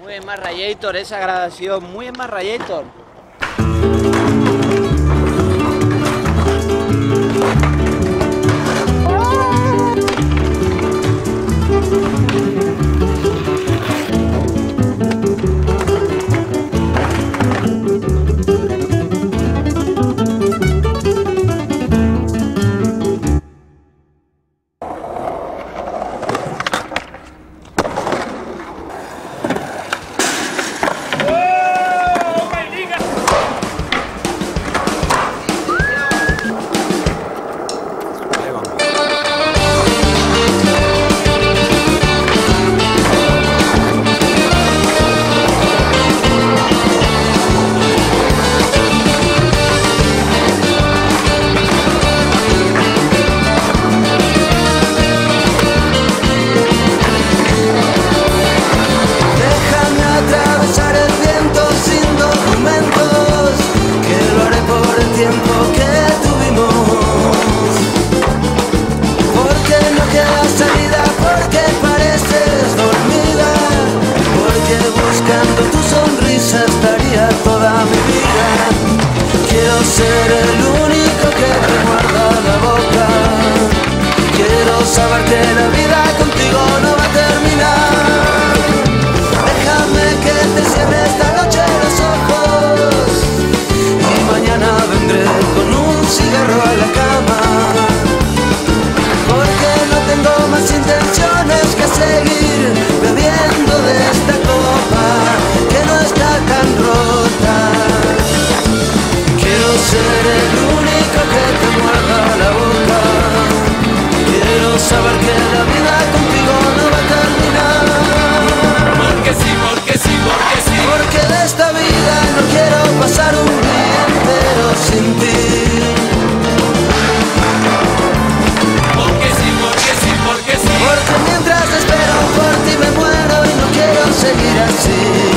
Muy bien, más Rayator, esa grabación, muy bien, más Rayator. Ser el único que te guarda la boca. Quiero saber que la vida contigo no va a terminar. Déjame que te cierre esta noche los ojos y mañana vendré con un cigarro a la cama. Porque no tengo más intenciones que seguir bebiendo de esta copa que no está tan rota. Quiero ser el único que te muerda la boca. Quiero saber que la vida contigo no va a terminar. Porque sí, porque sí, porque sí. Porque de esta vida no quiero pasar un día entero sin ti. Porque sí, porque sí, porque sí. Porque mientras espero por ti me muero y no quiero seguir así.